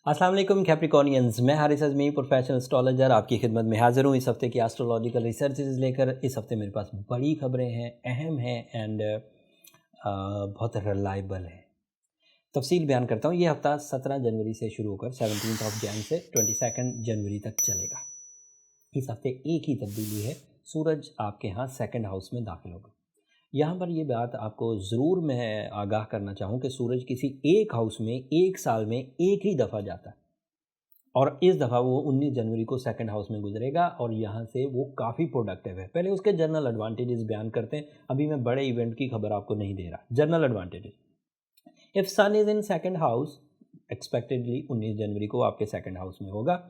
अस्सलाम वालेकुम कैप्रिकॉर्नियंस, मैं हारिस अज़मी प्रोफेशनल एस्ट्रोलॉजर आपकी खिदमत में हाज़िर हूँ इस हफ़्ते की एस्ट्रोलॉजिकल रिसर्चेस लेकर। इस हफ़्ते मेरे पास बड़ी खबरें हैं, अहम हैं एंड बहुत रिलायबल हैं। तफसील बयान करता हूँ। ये हफ़्ता 17 जनवरी से शुरू होकर 17 ऑफ जैन से 22 जनवरी तक चलेगा। इस हफ़्ते एक ही तब्दीली है, सूरज आपके यहाँ सेकंड हाउस में दाखिल होगा। यहाँ पर ये बात आपको ज़रूर मैं आगाह करना चाहूँ कि सूरज किसी एक हाउस में एक साल में एक ही दफ़ा जाता है और इस दफ़ा वो 19 जनवरी को सेकंड हाउस में गुजरेगा और यहाँ से वो काफ़ी प्रोडक्टिव है। पहले उसके जनरल एडवांटेजेस बयान करते हैं। अभी मैं बड़े इवेंट की खबर आपको नहीं दे रहा। General advantages, if sun is in second house, expectedly 19 जनवरी को आपके सेकंड हाउस में होगा।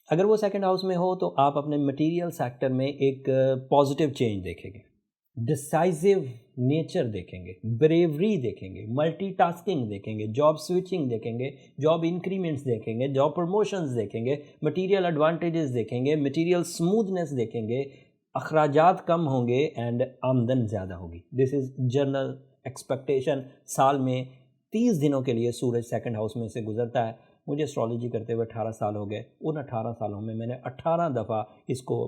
अगर वो सेकंड हाउस में हो तो आप अपने मटेरियल सेक्टर में एक पॉजिटिव चेंज देखेंगे, डिसाइसिव नेचर देखेंगे, ब्रेवरी देखेंगे, मल्टीटास्किंग देखेंगे, जॉब स्विचिंग देखेंगे, जॉब इंक्रीमेंट्स देखेंगे, जॉब प्रमोशंस देखेंगे, मटेरियल एडवांटेजेस देखेंगे, मटेरियल स्मूथनेस देखेंगे, अखराजात कम होंगे एंड आमदन ज़्यादा होगी। This is general expectation. साल में 30 दिनों के लिए सूरज सेकंड हाउस में से गुजरता है। मुझे एस्ट्रोलॉजी करते हुए 18 साल हो गए। उन 18 सालों में मैंने 18 दफ़ा इसको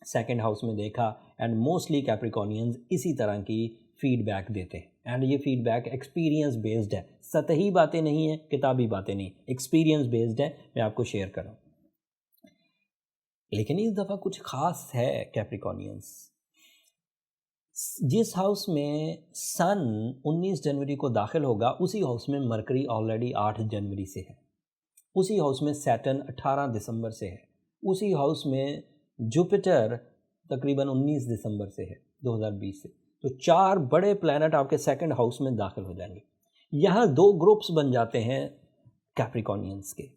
सेकंड हाउस में देखा एंड मोस्टली कैप्रिकॉर्नियंस इसी तरह की फीडबैक देते हैं एंड ये फीडबैक एक्सपीरियंस बेस्ड है, सतही बातें नहीं हैं, किताबी बातें नहीं, एक्सपीरियंस बेस्ड है। मैं आपको शेयर कर रहा हूँ। लेकिन इस दफ़ा कुछ ख़ास है कैप्रिकॉर्नियंस। जिस हाउस में सन 19 जनवरी को दाखिल होगा उसी हाउस में मरकरी ऑलरेडी 8 जनवरी से है, उसी हाउस में सैटर्न 18 दिसंबर से है, उसी हाउस में जुपिटर तकरीबन 19 दिसंबर से है 2020 से। तो 4 बड़े प्लैनेट आपके सेकंड हाउस में दाखिल हो जाएंगे। यहाँ 2 ग्रुप्स बन जाते हैं कैप्रिकॉर्नियंस के।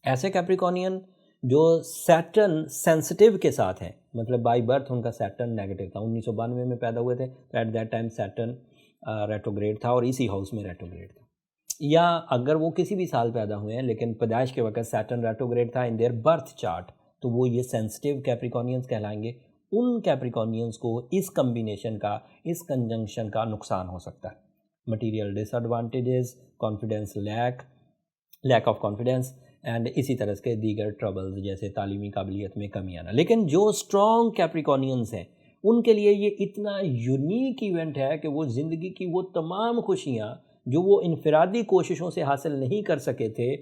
ऐसे कैप्रिकॉर्नियन जो सैटर्न सेंसिटिव के साथ हैं, मतलब बाय बर्थ उनका सैटर्न नेगेटिव था, 1992 में पैदा हुए थे, तो at that time Saturn retrograde था और इसी हाउस में रेट्रोग्रेड था। या अगर वो किसी भी साल पैदा हुए हैं लेकिन पैदाइश के वक्त सैटर्न रेट्रोग्रेड था इन देयर बर्थ चार्ट, तो वो ये सेंसिटिव कैप्रिकॉर्नियंस कहलाएंगे। उन कैप्रिकॉर्नियंस को इस कम्बिनेशन का, इस कंजंक्शन का नुकसान हो सकता है। Material disadvantages, confidence lack of confidence and इसी तरह के दीगर ट्रबल्स जैसे तालीमी काबिलियत में कमी आना। लेकिन जो स्ट्रॉन्ग कैप्रिकॉर्नियंस हैं उनके लिए ये इतना यूनिक इवेंट है कि वो ज़िंदगी की वो तमाम खुशियाँ जो वो इनफरादी कोशिशों से हासिल नहीं कर सके थे,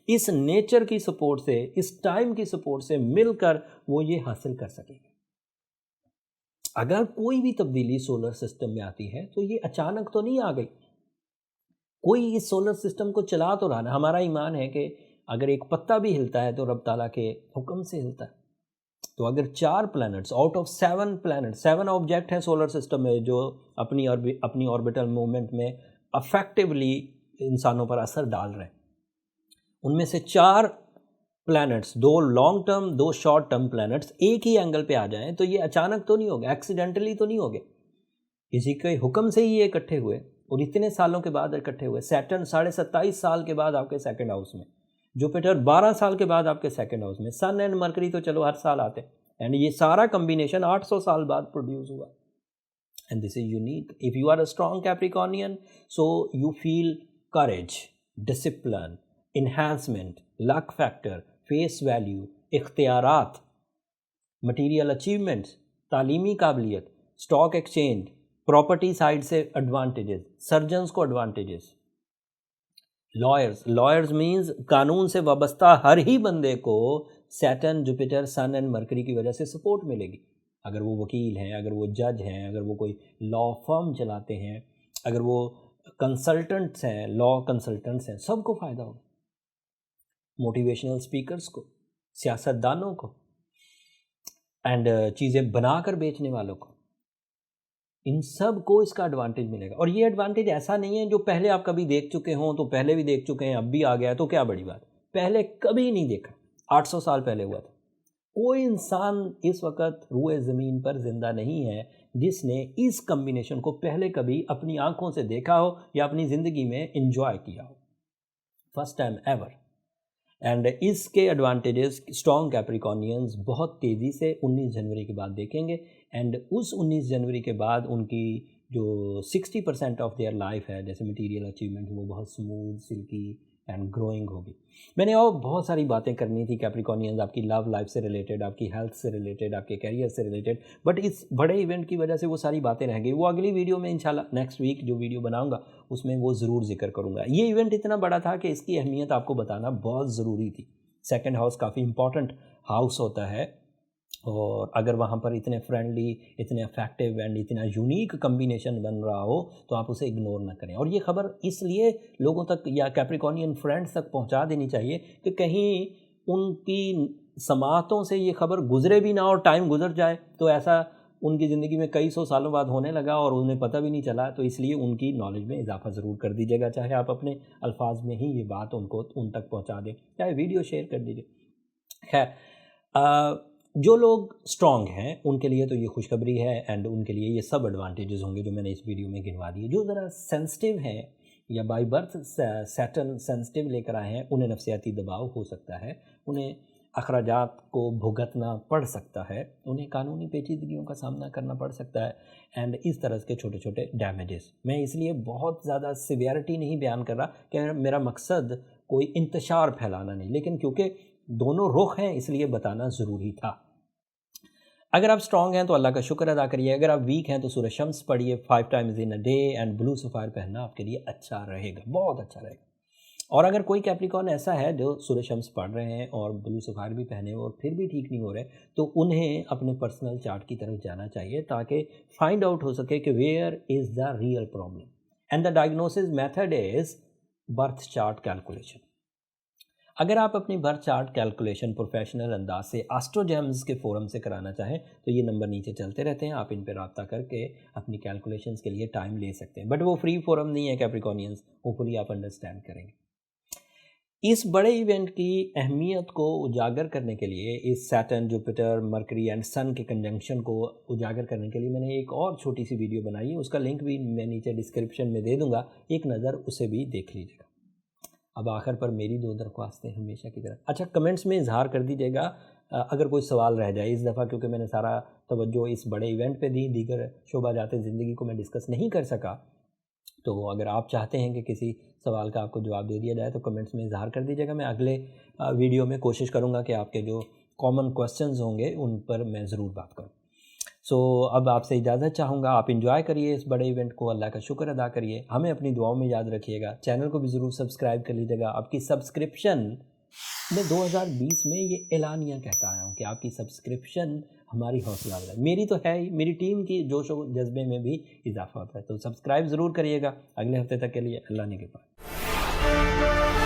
इस नेचर की सपोर्ट से, इस टाइम की सपोर्ट से मिलकर वो ये हासिल कर सकेंगे। अगर कोई भी तब्दीली सोलर सिस्टम में आती है तो ये अचानक तो नहीं आ गई, कोई इस सोलर सिस्टम को चला तो रहा है। हमारा ईमान है कि अगर एक पत्ता भी हिलता है तो रब ताला के हुक्म से हिलता है। तो अगर 4 planets out of 7 planet, 7 object हैं सोलर सिस्टम में जो अपनी ऑर्बिटल मूवमेंट में अफेक्टिवली इंसानों पर असर डाल रहे हैं, उनमें से 4 planets, 2 long term 2 short term planets एक ही एंगल पे आ जाएं तो ये अचानक तो नहीं हो गया, एक्सीडेंटली तो नहीं हो गए, किसी के हुक्म से ही ये इकट्ठे हुए और इतने सालों के बाद इकट्ठे हुए। सैटर्न 27.5 साल के बाद आपके सेकंड हाउस में, जुपिटर 12 साल के बाद आपके सेकंड हाउस में, सन एंड मरकरी तो चलो हर साल आते हैं एंड ये सारा कम्बिनेशन 800 साल बाद प्रोड्यूस हुआ। And this is unique. If you are a strong Capricornian, so you feel courage, discipline, enhancement, luck factor, face value, इख्तियारात, मटीरियल अचीवमेंट्स, तालीमी काबिलियत, स्टॉक एक्सचेंज, प्रॉपर्टी साइड से एडवांटेजेस, सर्जन्स को एडवांटेजेस, लॉयर्स मींस कानून से वाबस्ता हर ही बंदे को Saturn, Jupiter, sun and Mercury की वजह से सपोर्ट मिलेगी। अगर वो वकील हैं, अगर वो जज हैं, अगर वो कोई लॉ फर्म चलाते हैं, अगर वो कंसल्टेंट्स हैं, लॉ कंसल्टेंट्स हैं, सबको फ़ायदा होगा। मोटिवेशनल स्पीकर्स को, सियासतदानों को एंड चीज़ें बनाकर बेचने वालों को, इन सब को इसका एडवांटेज मिलेगा। और ये एडवांटेज ऐसा नहीं है जो पहले आप कभी देख चुके हों, तो पहले भी देख चुके हैं, अब भी आ गया है तो क्या बड़ी बात, पहले कभी नहीं देखा, 800 साल पहले हुआ था। कोई इंसान इस वक्त रूए ज़मीन पर ज़िंदा नहीं है जिसने इस कम्बिनेशन को पहले कभी अपनी आंखों से देखा हो या अपनी ज़िंदगी में एंजॉय किया हो। First time ever. एंड इसके एडवांटेजेस स्ट्रॉन्ग कैप्रिकॉर्नियंस बहुत तेज़ी से 19 जनवरी के बाद देखेंगे एंड उस 19 जनवरी के बाद उनकी जो 60% ऑफ देयर लाइफ है, जैसे मटेरियल अचीवमेंट, वो बहुत स्मूथ, सिल्की, एंड ग्रोइंग होगी। मैंने और बहुत सारी बातें करनी थी कैप्रिकॉर्नियंस, आपकी लव लाइफ से रिलेटेड, आपकी हेल्थ से रिलेटेड, आपके कैरियर से रिलेटेड, बट इस बड़े इवेंट की वजह से वो सारी बातें रह गई। वो अगली वीडियो में इंशाल्लाह नेक्स्ट वीक जो वीडियो बनाऊंगा उसमें वो ज़रूर जिक्र करूंगा। ये इवेंट इतना बड़ा था कि इसकी अहमियत आपको बताना बहुत ज़रूरी थी। सेकंड हाउस काफ़ी इंपॉर्टेंट हाउस होता है, और अगर वहाँ पर इतने फ्रेंडली, इतने अफेक्टिव एंड इतना यूनिक कम्बिनेशन बन रहा हो तो आप उसे इग्नोर ना करें। और ये खबर इसलिए लोगों तक या कैप्रिकॉर्नियन फ्रेंड्स तक पहुँचा देनी चाहिए कि कहीं उनकी समातों से ये खबर गुजरे भी ना और टाइम गुजर जाए तो ऐसा उनकी ज़िंदगी में कई सौ सालों बाद होने लगा और उन्हें पता भी नहीं चला। तो इसलिए उनकी नॉलेज में इजाफा ज़रूर कर दीजिएगा, चाहे आप अपने अल्फाज में ही ये बात उन तक पहुँचा दें, चाहे वीडियो शेयर कर दीजिए। खैर, जो लोग स्ट्रॉन्ग हैं उनके लिए तो ये खुशखबरी है एंड उनके लिए ये सब एडवांटेजेस होंगे जो मैंने इस वीडियो में गिनवा दिए। जो ज़रा सेंसिटिव हैं या बाय बर्थ सैटर्न सेंसिटिव लेकर आए हैं, उन्हें नफसियाती दबाव हो सकता है, उन्हें अखराजात को भुगतना पड़ सकता है, उन्हें कानूनी पेचीदगियों का सामना करना पड़ सकता है एंड इस तरह के छोटे छोटे डैमेजेस। मैं इसलिए बहुत ज़्यादा सिवियरिटी नहीं बयान कर रहा कि मेरा मकसद कोई इंतशार फैलाना नहीं, लेकिन क्योंकि दोनों रुख हैं इसलिए बताना ज़रूरी था। अगर आप स्ट्रॉन्ग हैं तो अल्लाह का शुक्र अदा करिए, अगर आप वीक हैं तो सूरह शम्स पढ़िए 5 times in a day and blue sapphire पहनना आपके लिए अच्छा रहेगा, बहुत अच्छा रहेगा। और अगर कोई कैप्रिकॉर्न ऐसा है जो सूरह शम्स पढ़ रहे हैं और ब्लू सफ़ायर भी पहने हुए और फिर भी ठीक नहीं हो रहे, तो उन्हें अपने पर्सनल चार्ट की तरफ जाना चाहिए ताकि फाइंड आउट हो सके कि where is the real problem and the diagnosis method is birth chart calculation. अगर आप अपनी बर्थ चार्ट कैलकुलेशन प्रोफेशनल अंदाज से एस्ट्रोजेम्स के फोरम से कराना चाहें तो ये नंबर नीचे चलते रहते हैं, आप इन पर रब्ता करके अपनी कैलकुलेशंस के लिए टाइम ले सकते हैं, बट वो फ्री फोरम नहीं है कैप्रिकॉर्नियंस, होपफुली आप अंडरस्टैंड करेंगे। इस बड़े इवेंट की अहमियत को उजागर करने के लिए, इस सैटर्न, जुपिटर, मरकरी एंड सन के कंजंक्शन को उजागर करने के लिए मैंने एक और छोटी सी वीडियो बनाई है, उसका लिंक भी मैं नीचे डिस्क्रिप्शन में दे दूँगा, एक नज़र उसे भी देख लीजिएगा। अब आखिर पर मेरी 2 दरख्वास्तें हमेशा की तरह। अच्छा, कमेंट्स में इजहार कर दीजिएगा अगर कोई सवाल रह जाए इस दफ़ा, क्योंकि मैंने सारा तवज्जो इस बड़े इवेंट पे दी, दीगर शोबा जाते ज़िंदगी को मैं डिस्कस नहीं कर सका। तो अगर आप चाहते हैं कि किसी सवाल का आपको जवाब दे दिया जाए तो कमेंट्स में इजहार कर दीजिएगा। मैं अगले वीडियो में कोशिश करूँगा कि आपके जो कॉमन क्वेश्चंस होंगे उन पर मैं ज़रूर बात करूँ। सो अब आपसे इजाज़त चाहूँगा, आप इंजॉय करिए इस बड़े इवेंट को, अल्लाह का शुक्र अदा करिए, हमें अपनी दुआओं में याद रखिएगा, चैनल को भी ज़रूर सब्सक्राइब कर लीजिएगा। आपकी सब्सक्रिप्शन मैं 2020 में ये एलानिया कहता आया हूँ कि आपकी सब्सक्रिप्शन हमारी हौसला अफजाई, मेरी तो है ही, मेरी टीम की जोश व जज्बे में भी इजाफा होता है। तो सब्सक्राइब ज़रूर करिएगा। अगले हफ्ते तक के लिए अल्लाह ने के पास।